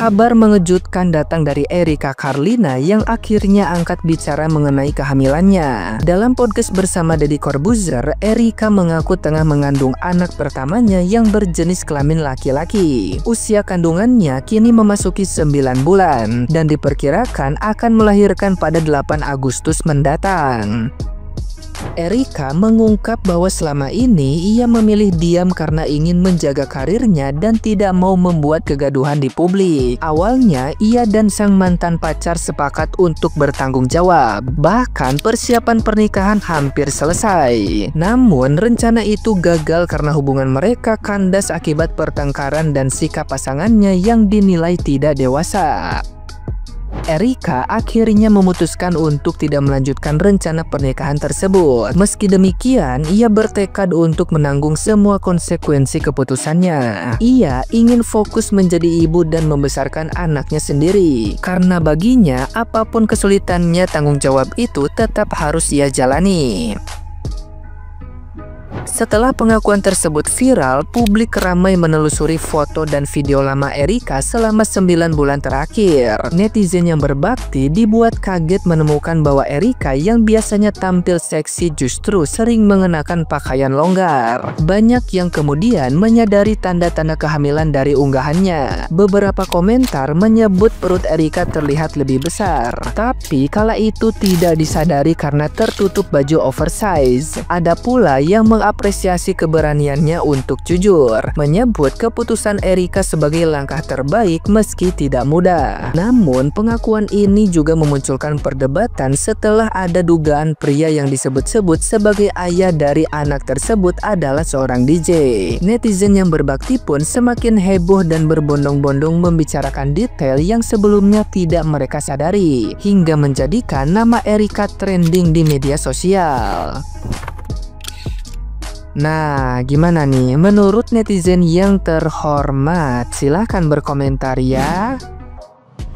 Kabar mengejutkan datang dari Erika Carlina yang akhirnya angkat bicara mengenai kehamilannya. Dalam podcast bersama Deddy Corbuzier, Erika mengaku tengah mengandung anak pertamanya yang berjenis kelamin laki-laki. Usia kandungannya kini memasuki 9 bulan dan diperkirakan akan melahirkan pada 8 Agustus mendatang. Erika mengungkap bahwa selama ini ia memilih diam karena ingin menjaga karirnya dan tidak mau membuat kegaduhan di publik. Awalnya, ia dan sang mantan pacar sepakat untuk bertanggung jawab. Bahkan persiapan pernikahan hampir selesai. Namun, rencana itu gagal karena hubungan mereka kandas akibat pertengkaran dan sikap pasangannya yang dinilai tidak dewasa. Erika akhirnya memutuskan untuk tidak melanjutkan rencana pernikahan tersebut. Meski demikian, ia bertekad untuk menanggung semua konsekuensi keputusannya. Ia ingin fokus menjadi ibu dan membesarkan anaknya sendiri. Karena baginya, apapun kesulitannya, tanggung jawab itu tetap harus ia jalani. Setelah pengakuan tersebut viral, publik ramai menelusuri foto dan video lama Erika selama 9 bulan terakhir. Netizen yang berbakti dibuat kaget menemukan bahwa Erika yang biasanya tampil seksi justru sering mengenakan pakaian longgar. Banyak yang kemudian menyadari tanda-tanda kehamilan dari unggahannya. Beberapa komentar menyebut perut Erika terlihat lebih besar. Tapi kala itu tidak disadari karena tertutup baju oversize. Ada pula yang mengapresiasi keberaniannya untuk jujur, menyebut keputusan Erika sebagai langkah terbaik meski tidak mudah. Namun, pengakuan ini juga memunculkan perdebatan setelah ada dugaan pria yang disebut-sebut sebagai ayah dari anak tersebut adalah seorang DJ. Netizen yang berbakti pun semakin heboh dan berbondong-bondong membicarakan detail yang sebelumnya tidak mereka sadari, hingga menjadikan nama Erika trending di media sosial. Nah, gimana nih menurut netizen yang terhormat? Silahkan berkomentar ya.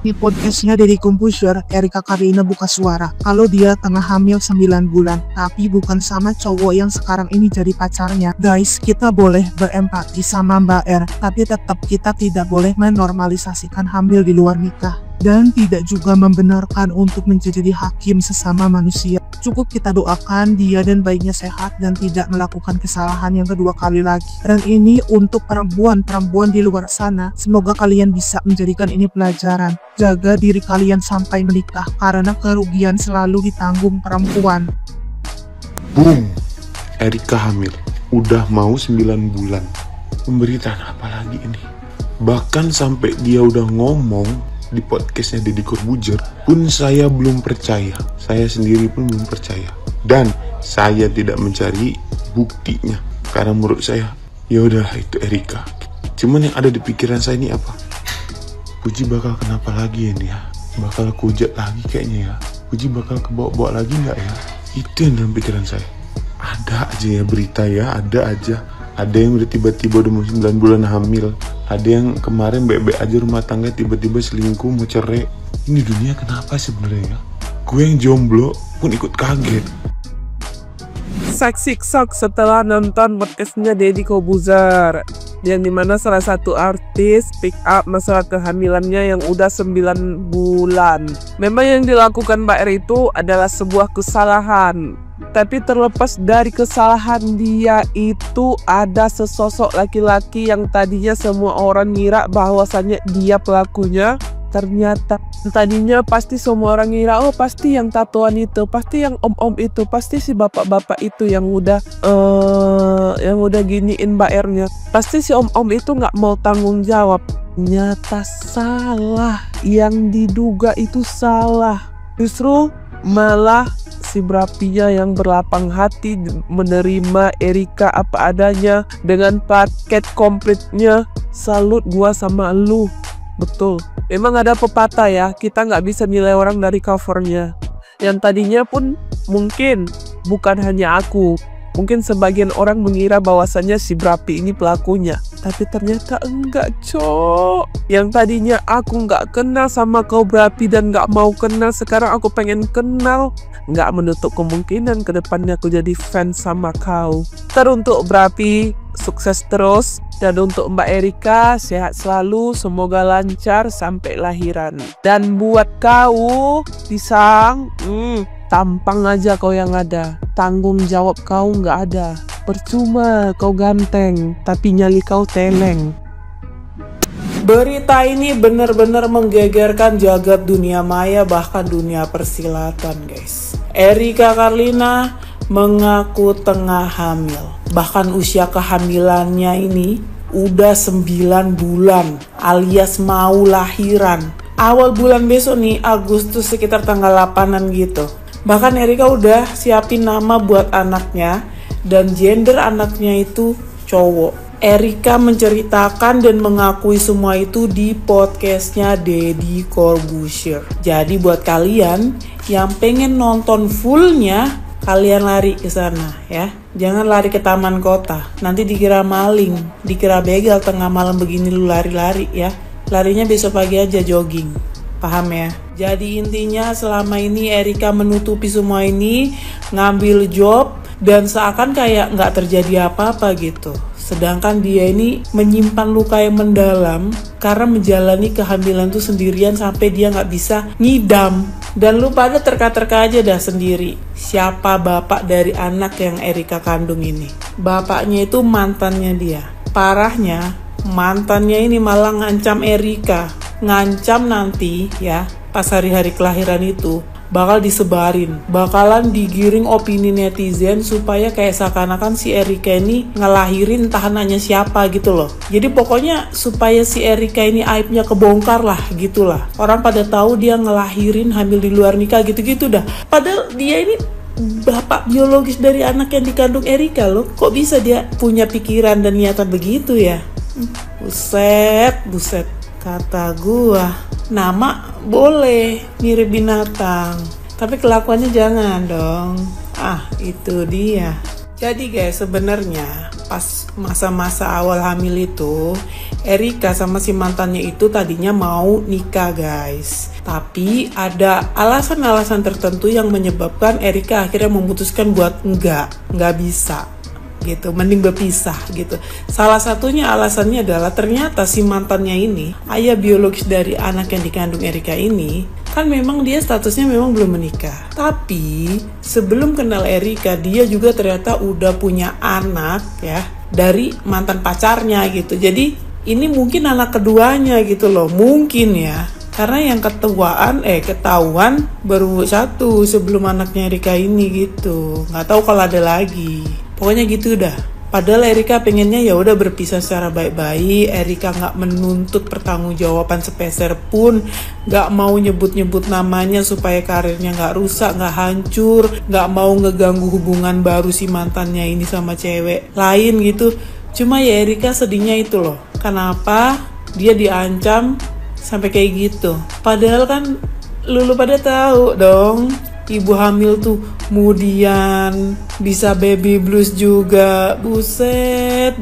Di podcastnya Deddy Corbuzier, Erika Carlina buka suara kalau dia tengah hamil 9 bulan, tapi bukan sama cowok yang sekarang ini jadi pacarnya. Guys, kita boleh berempati sama Mbak R, tapi tetap kita tidak boleh menormalisasikan hamil di luar nikah. Dan tidak juga membenarkan untuk menjadi hakim sesama manusia. Cukup kita doakan dia dan bayinya sehat dan tidak melakukan kesalahan yang kedua kali lagi. Dan ini untuk perempuan-perempuan di luar sana, semoga kalian bisa menjadikan ini pelajaran. Jaga diri kalian sampai menikah karena kerugian selalu ditanggung perempuan. Boom, Erika hamil, udah mau 9 bulan. Pemberitaan apa lagi ini? Bahkan sampai dia udah ngomong di podcastnya Deddy Corbuzier pun saya belum percaya. Saya sendiri pun belum percaya. Dan saya tidak mencari buktinya. Karena menurut saya, ya udah itu Erika. Cuman yang ada di pikiran saya ini apa? Puji bakal kenapa lagi ini ya? Bakal kujat lagi kayaknya ya? Puji bakal kebawa-bawa lagi nggak ya? Itu yang dalam pikiran saya. Ada aja ya berita ya, ada aja. Ada yang udah tiba-tiba udah mau 9 bulan hamil. Ada yang kemarin baik-baik aja rumah tangga tiba-tiba selingkuh mau cerai. Ini dunia kenapa sebenarnya ya? Gue yang jomblo pun ikut kaget. Sak setelah nonton podcastnya Deddy Corbuzier, yang dimana salah satu artis pick up masalah kehamilannya yang udah 9 bulan. Memang yang dilakukan Mbak R itu adalah sebuah kesalahan. Tapi terlepas dari kesalahan dia itu, ada sesosok laki-laki yang tadinya semua orang ngira bahwasannya dia pelakunya. Ternyata tadinya pasti semua orang ngira, oh pasti yang tatoan itu, pasti yang om-om itu, pasti si bapak-bapak itu yang udah giniin Mbak R-nya. Pasti si om-om itu nggak mau tanggung jawab. Nyata salah, yang diduga itu salah. Justru malah si Brapinya yang berlapang hati menerima Erika apa adanya dengan paket komplitnya. Salut gua sama lu. Betul, emang ada pepatah ya, kita nggak bisa nilai orang dari covernya. Yang tadinya pun mungkin bukan hanya aku, mungkin sebagian orang mengira bahwasannya si Brapi ini pelakunya, tapi ternyata enggak, cok. Yang tadinya aku nggak kenal sama kau Brapi dan nggak mau kenal, sekarang aku pengen kenal. Nggak menutup kemungkinan kedepannya aku jadi fans sama kau. Teruntuk Brapi, sukses terus. Dan untuk Mbak Erika, sehat selalu, semoga lancar sampai lahiran. Dan buat kau, Pisang, tampang aja kau yang ada. Tanggung jawab kau nggak ada. Percuma kau ganteng, tapi nyali kau teleng. Berita ini benar-benar menggegerkan jagat dunia maya, bahkan dunia persilatan, guys. Erika Karlina mengaku tengah hamil. Bahkan usia kehamilannya ini udah 9 bulan alias mau lahiran. Awal bulan besok nih, Agustus sekitar tanggal 8-an gitu. Bahkan Erika udah siapin nama buat anaknya dan gender anaknya itu cowok. Erika menceritakan dan mengakui semua itu di podcastnya Deddy Corbuzier. Jadi buat kalian yang pengen nonton fullnya, kalian lari ke sana ya. Jangan lari ke taman kota. Nanti dikira maling, dikira begal tengah malam begini lu lari-lari ya. Larinya besok pagi aja jogging. Paham ya? Jadi intinya selama ini Erika menutupi semua ini, ngambil job dan seakan kayak nggak terjadi apa-apa gitu. Sedangkan dia ini menyimpan luka yang mendalam karena menjalani kehamilan tuh sendirian sampai dia nggak bisa ngidam. Dan lu pada terka-terka aja dah sendiri. Siapa bapak dari anak yang Erika kandung ini? Bapaknya itu mantannya dia. Parahnya, mantannya ini malah ngancam Erika. Ngancam nanti ya, pas hari-hari kelahiran itu bakal disebarin, bakalan digiring opini netizen supaya kayak seakan-akan si Erika ini ngelahirin tahanannya siapa gitu loh. Jadi pokoknya supaya si Erika ini aibnya kebongkar lah gitulah. Orang pada tahu dia ngelahirin hamil di luar nikah gitu-gitu dah. Padahal dia ini bapak biologis dari anak yang dikandung Erika loh. Kok bisa dia punya pikiran dan niatan begitu ya? Buset. Kata gua, nama boleh mirip binatang, tapi kelakuannya jangan dong. Itu dia. Jadi guys, sebenarnya pas masa-masa awal hamil itu, Erika sama si mantannya itu tadinya mau nikah guys. Tapi ada alasan-alasan tertentu yang menyebabkan Erika akhirnya memutuskan buat nggak bisa. Gitu, mending berpisah gitu. Salah satunya alasannya adalah ternyata si mantannya ini, ayah biologis dari anak yang dikandung Erika ini, kan memang dia statusnya memang belum menikah. Tapi sebelum kenal Erika, dia juga ternyata udah punya anak ya dari mantan pacarnya gitu. Jadi ini mungkin anak keduanya gitu loh, mungkin ya. Karena yang ketahuan baru satu sebelum anaknya Erika ini gitu. Nggak tahu kalau ada lagi. Pokoknya gitu dah. Padahal Erika pengennya ya udah berpisah secara baik-baik. Erika nggak menuntut pertanggungjawaban sepeser pun, nggak mau nyebut-nyebut namanya supaya karirnya nggak rusak, nggak hancur, nggak mau ngeganggu hubungan baru si mantannya ini sama cewek lain gitu. Cuma ya Erika sedihnya itu loh. Kenapa dia diancam sampai kayak gitu? Padahal kan lu pada tahu dong. Ibu hamil tuh kemudian bisa baby blues juga. Buset.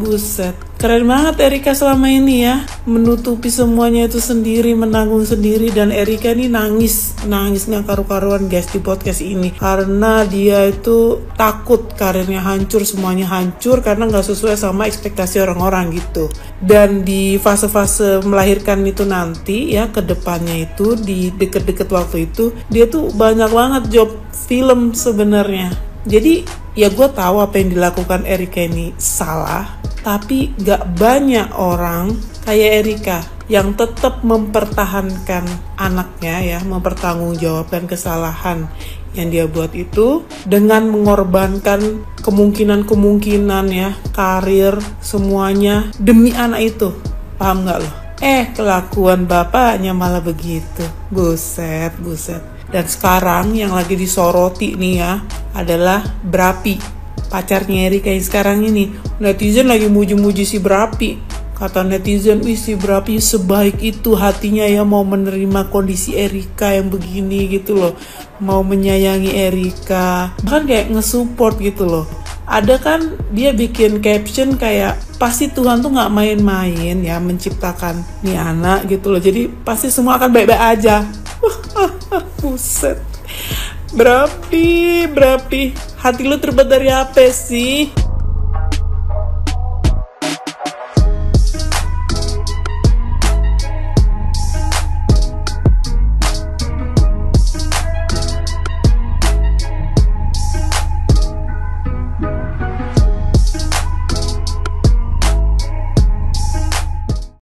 Keren banget Erika selama ini ya. Menutupi semuanya itu sendiri, menanggung sendiri. Dan Erika ini nangis gak karu-karuan guys di podcast ini. Karena dia itu takut karirnya hancur, semuanya hancur karena gak sesuai sama ekspektasi orang-orang gitu. Dan di fase-fase melahirkan itu nanti ya, ke depannya itu di deket-deket waktu itu, dia tuh banyak banget job film sebenarnya. Jadi ya gue tahu apa yang dilakukan Erika ini salah, tapi gak banyak orang kayak Erika yang tetap mempertahankan anaknya ya, mempertanggungjawabkan kesalahan yang dia buat itu dengan mengorbankan kemungkinan ya, karir, semuanya demi anak itu. Paham gak lo? Kelakuan bapaknya malah begitu. Buset. Dan sekarang yang lagi disoroti nih ya adalah Brapi, pacarnya Erika yang sekarang ini. Netizen lagi muji-muji si Brapi. Kata netizen, si Brapi sebaik itu hatinya ya, mau menerima kondisi Erika yang begini gitu loh. Mau menyayangi Erika, bahkan kayak nge-support gitu loh. Ada kan dia bikin caption kayak, pasti Tuhan tuh gak main-main ya menciptakan nih anak gitu loh. Jadi pasti semua akan baik-baik aja. Buset. Brapi, hati lu terbuat dari apa sih?